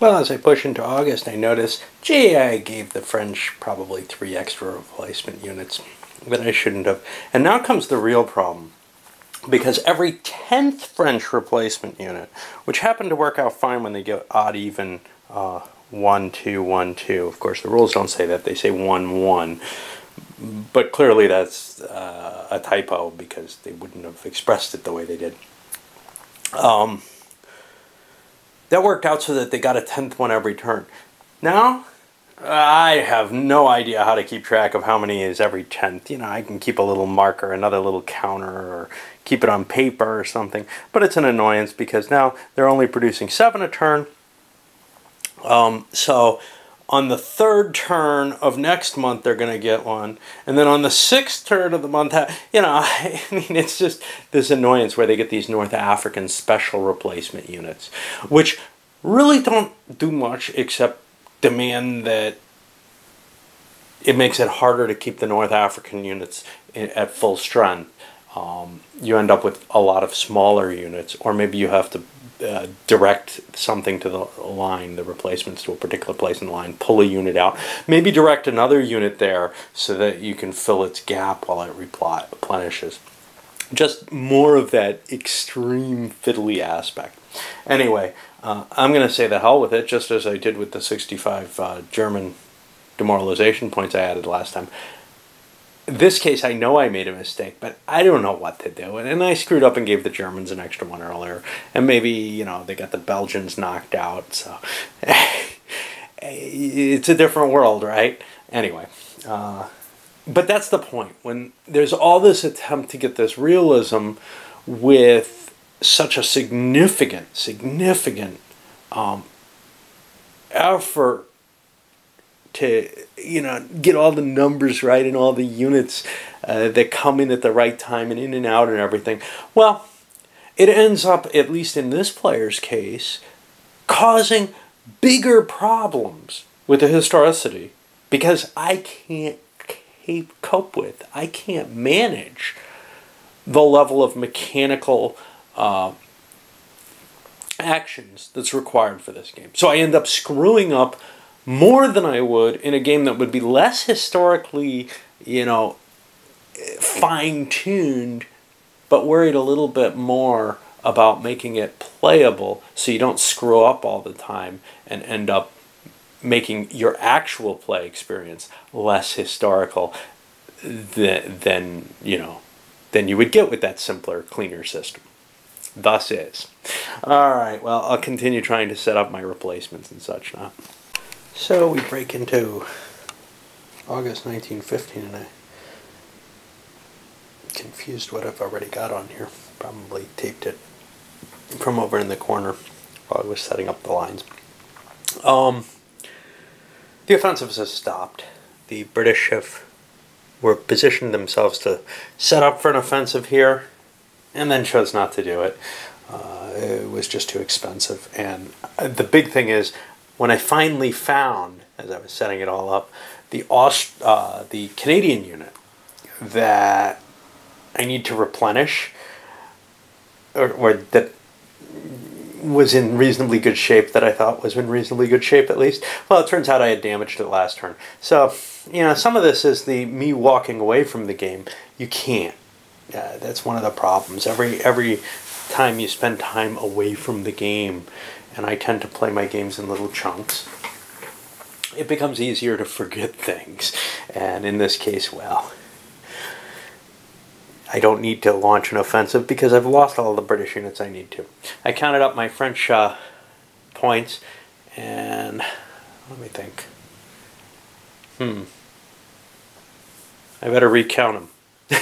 Well, as I push into August, I notice, gee, I gave the French probably 3 extra replacement units that I shouldn't have. And now comes the real problem. Because every 10th French replacement unit, which happened to work out fine when they get odd, even 1, 2, 1, 2. Of course, the rules don't say that. They say 1, 1. But clearly that's a typo because they wouldn't have expressed it the way they did. That worked out so that they got a 10th one every turn. Now, I have no idea how to keep track of how many is every 10th. You know, I can keep a little marker, another little counter, or keep it on paper or something. But it's an annoyance because now they're only producing 7 a turn. So on the 3rd turn of next month, they're going to get one. And then on the 6th turn of the month, you know, I mean, it's just this annoyance where they get these North African special replacement units, which really don't do much except demand that it makes it harder to keep the North African units at full strength. You end up with a lot of smaller units, or maybe you have to direct something to the line, the replacements to a particular place in the line, pull a unit out, maybe direct another unit there so that you can fill its gap while it replenishes. Just more of that extreme fiddly aspect. Anyway, I'm going to say the hell with it, just as I did with the 65 German demoralization points I added last time. This case, I know I made a mistake, but I don't know what to do. And I screwed up and gave the Germans an extra one earlier. And maybe, you know, they got the Belgians knocked out. So it's a different world, right? Anyway, but that's the point. When there's all this attempt to get this realism with such a significant effort to, you know, get all the numbers right and all the units that come in at the right time and in and out and everything. Well, it ends up, at least in this player's case, causing bigger problems with the historicity because I can't cope with, I can't manage the level of mechanical actions that's required for this game. So I end up screwing up more than I would in a game that would be less historically, you know, fine-tuned, but worried a little bit more about making it playable so you don't screw up all the time and end up making your actual play experience less historical than you would get with that simpler, cleaner system. Thus is. Alright, well, I'll continue trying to set up my replacements and such now. So we break into August 1915 and I confused what I've already got on here. Probably taped it from over in the corner while I was setting up the lines. The offensive has stopped. The British were positioned themselves to set up for an offensive here and then chose not to do it. It was just too expensive. And the big thing is, when I finally found, as I was setting it all up, the Canadian unit that I need to replenish, or that was in reasonably good shape, that I thought was in reasonably good shape at least, well, it turns out I had damaged it last turn. So, you know, some of this is me walking away from the game. You can't. That's one of the problems. Every time you spend time away from the game, and I tend to play my games in little chunks, it becomes easier to forget things. And in this case, well, I don't need to launch an offensive because I've lost all the British units I need to. I counted up my French points, and let me think. I better recount them.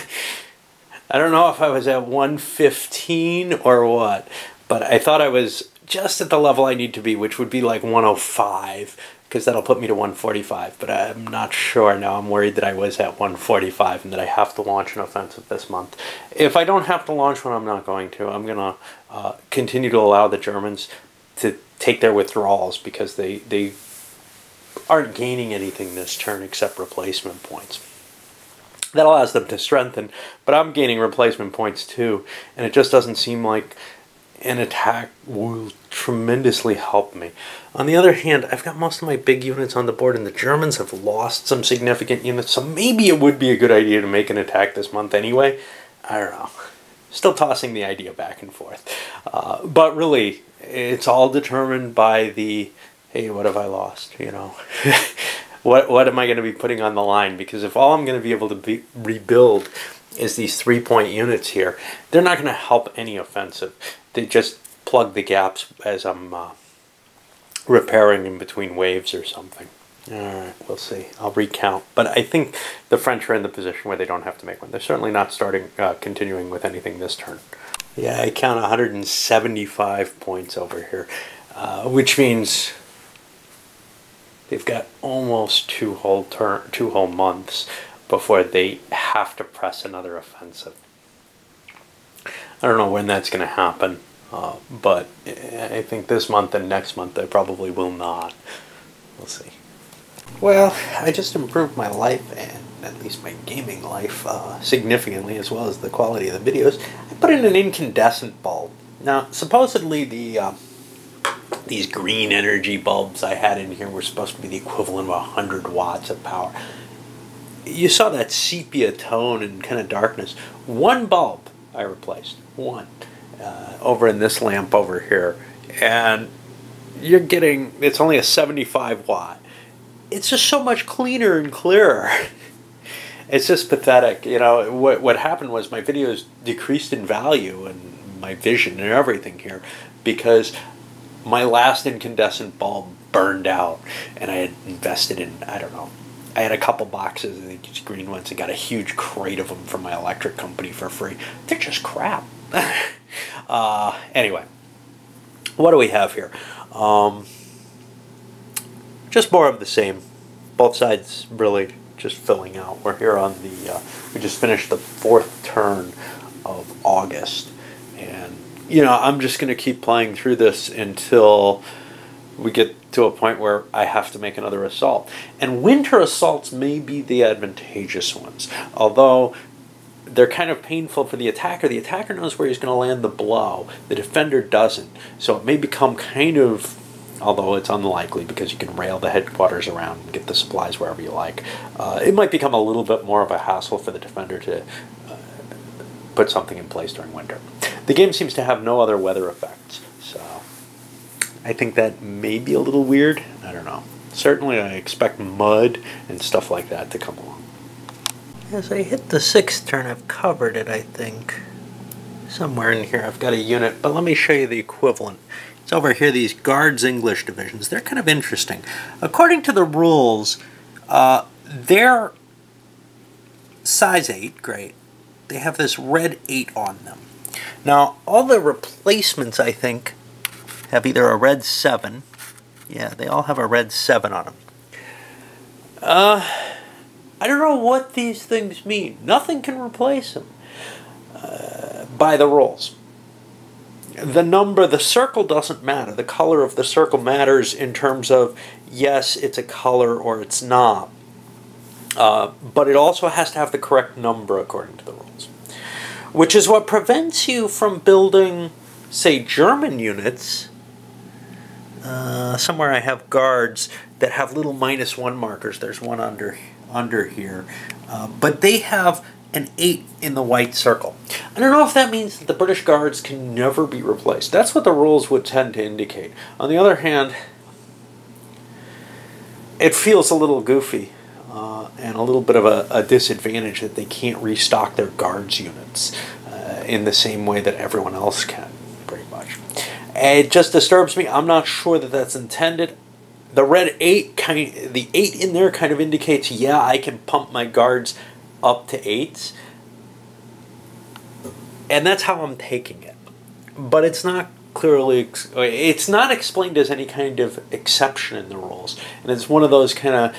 I don't know if I was at 115 or what, but I thought I was just at the level I need to be, which would be like 105, because that'll put me to 145, but I'm not sure now. I'm worried that I was at 145 and that I have to launch an offensive this month. If I don't have to launch one, I'm not going to. I'm going to continue to allow the Germans to take their withdrawals because they aren't gaining anything this turn except replacement points. That allows them to strengthen, but I'm gaining replacement points too, and it just doesn't seem like an attack will tremendously help me. On the other hand, I've got most of my big units on the board, and the Germans have lost some significant units, so maybe it would be a good idea to make an attack this month anyway. I don't know. Still tossing the idea back and forth. But really, it's all determined by the, hey, what have I lost, you know? What am I going to be putting on the line? Because if all I'm going to be able to rebuild is these 3-point units here, they're not going to help any offensive. They just plug the gaps as I'm repairing in between waves or something. Alright, we'll see. I'll recount. But I think the French are in the position where they don't have to make one. They're certainly not continuing with anything this turn. Yeah, I count 175 points over here, which means they've got almost two whole months before they have to press another offensive. I don't know when that's going to happen, but I think this month and next month they probably will not. We'll see. Well, I just improved my life, and at least my gaming life, significantly, as well as the quality of the videos. I put in an incandescent bulb. Now, supposedly these green energy bulbs I had in here were supposed to be the equivalent of 100 watts of power. You saw that sepia tone and kind of darkness. One bulb I replaced, one, over in this lamp over here, and you're getting, it's only a 75 watt. It's just so much cleaner and clearer. It's just pathetic. You know, what happened was my videos decreased in value and my vision and everything here because my last incandescent bulb burned out, and I had invested in, I don't know, I had a couple boxes of these green ones and got a huge crate of them from my electric company for free. They're just crap. Anyway, what do we have here? Just more of the same. Both sides really just filling out. We're here on the, we just finished the 4th turn of August. And, you know, I'm just going to keep playing through this until we get to a point where I have to make another assault. And winter assaults may be the advantageous ones. Although they're kind of painful for the attacker. The attacker knows where he's going to land the blow. The defender doesn't. So it may become kind of, although it's unlikely because you can rail the headquarters around and get the supplies wherever you like, it might become a little bit more of a hassle for the defender to put something in place during winter. The game seems to have no other weather effects, so I think that may be a little weird. I don't know. Certainly I expect mud and stuff like that to come along. As I hit the 6th turn, I've covered it, I think. Somewhere in here I've got a unit, but let me show you the equivalent. It's over here, these Guards English divisions. They're kind of interesting. According to the rules, they're size 8, great. They have this red 8 on them. Now, all the replacements, I think, have either a red 7. Yeah, they all have a red 7 on them. I don't know what these things mean. Nothing can replace them by the rules. The number, the circle doesn't matter. The color of the circle matters in terms of, yes, it's a color or it's not. But it also has to have the correct number according to the rules. Which is what prevents you from building, say, German units. Somewhere I have guards that have little -1 markers. There's one under here. But they have an 8 in the white circle. I don't know if that means that the British Guards can never be replaced. That's what the rules would tend to indicate. On the other hand, it feels a little goofy and a little bit of a disadvantage that they can't restock their Guards units in the same way that everyone else can, pretty much. It just disturbs me. I'm not sure that that's intended. The red 8, the 8 in there kind of indicates, yeah, I can pump my Guards up to 8s, and that's how I'm taking it. But it's not clearly, it's not explained as any kind of exception in the rules, and it's one of those kind of,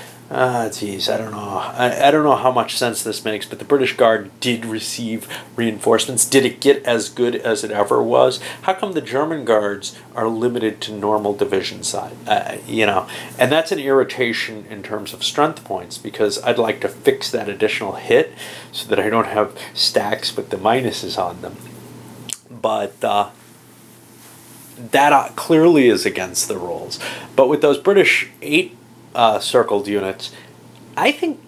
geez, I don't know. I don't know how much sense this makes, but the British Guard did receive reinforcements. Did it get as good as it ever was? How come the German Guards are limited to normal division size? You know, and that's an irritation in terms of strength points, because I'd like to fix that additional hit so that I don't have stacks with the minuses on them. But that clearly is against the rules. But with those British 8 circled units, I think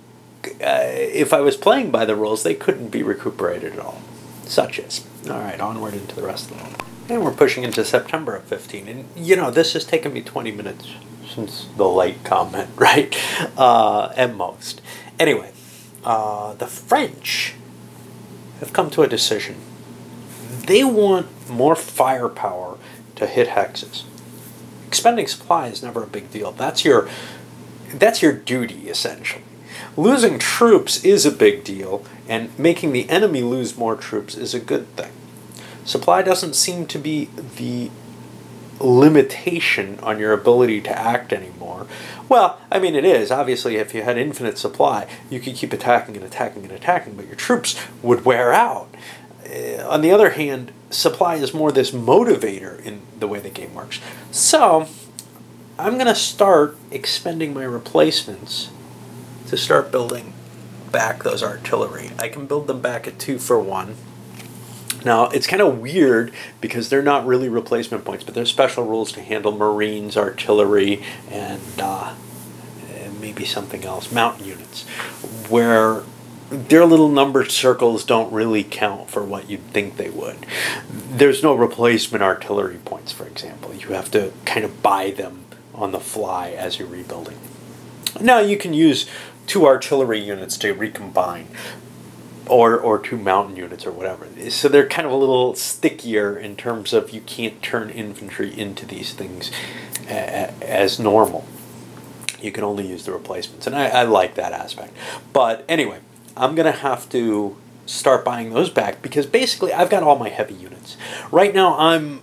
if I was playing by the rules, they couldn't be recuperated at all. Such is. All right, onward into the rest of the month. And we're pushing into September of 15. And, you know, this has taken me 20 minutes since the late comment, right? At most. Anyway, the French have come to a decision. They want more firepower to hit hexes. Expending supply is never a big deal. That's your duty, essentially. Losing troops is a big deal, and making the enemy lose more troops is a good thing. Supply doesn't seem to be the limitation on your ability to act anymore. Well, I mean, it is. Obviously, if you had infinite supply, you could keep attacking and attacking and attacking, but your troops would wear out. On the other hand, supply is more this motivator in the way the game works. So, I'm going to start expending my replacements to start building back those artillery. I can build them back at 2 for 1. Now, it's kind of weird because they're not really replacement points, but there's special rules to handle Marines, artillery, and maybe something else, mountain units, where their little numbered circles don't really count for what you'd think they would. There's no replacement artillery points, for example. You have to kind of buy them on the fly as you're rebuilding. Now, you can use 2 artillery units to recombine, or 2 mountain units or whatever. So they're kind of a little stickier in terms of you can't turn infantry into these things as normal. You can only use the replacements, and I like that aspect. But anyway, I'm going to have to start buying those back because basically I've got all my heavy units. Right now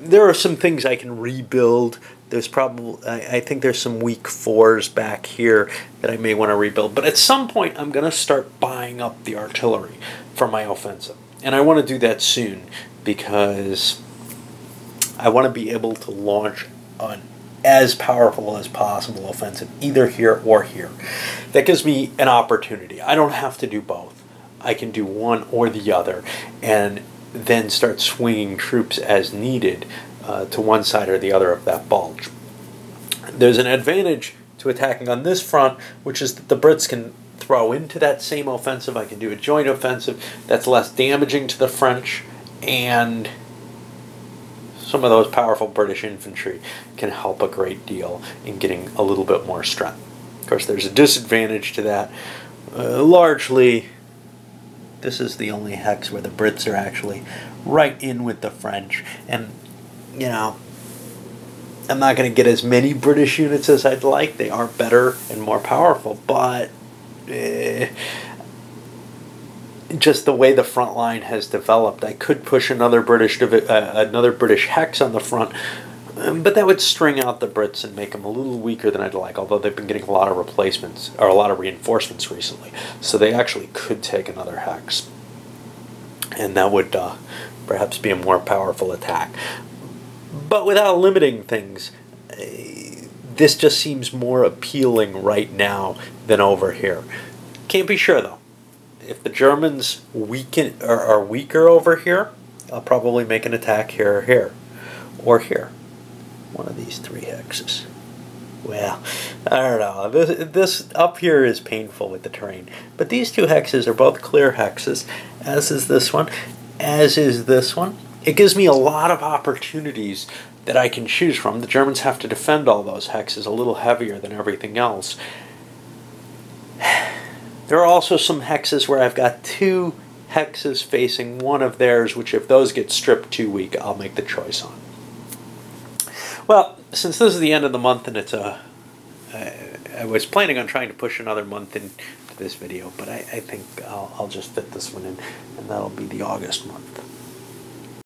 there are some things I can rebuild. There's probably, I think there's some weak 4s back here that I may want to rebuild. But at some point, I'm going to start buying up the artillery for my offensive. And I want to do that soon because I want to be able to launch an as powerful as possible offensive, either here or here. That gives me an opportunity. I don't have to do both. I can do one or the other and then start swinging troops as needed to one side or the other of that bulge. There's an advantage to attacking on this front, which is that the Brits can throw into that same offensive. I can do a joint offensive that's less damaging to the French, and some of those powerful British infantry can help a great deal in getting a little bit more strength. Of course, there's a disadvantage to that. Largely, this is the only hex where the Brits are actually right in with the French, and you know, I'm not going to get as many British units as I'd like. They are better and more powerful, but just the way the front line has developed, I could push another British hex on the front, but that would string out the Brits and make them a little weaker than I'd like, although they've been getting a lot of replacements, or a lot of reinforcements recently, so they actually could take another hex, and that would perhaps be a more powerful attack. But without limiting things, this just seems more appealing right now than over here. Can't be sure though. If the Germans are weaker over here, I'll probably make an attack here or here. Or here. One of these 3 hexes. Well, I don't know. This up here is painful with the terrain. But these 2 hexes are both clear hexes, as is this one, as is this one. It gives me a lot of opportunities that I can choose from. The Germans have to defend all those hexes a little heavier than everything else. There are also some hexes where I've got 2 hexes facing one of theirs, which if those get stripped too weak, I'll make the choice on. Well, since this is the end of the month and it's I was planning on trying to push another month into this video, but I think I'll just fit this one in, and that'll be the August month.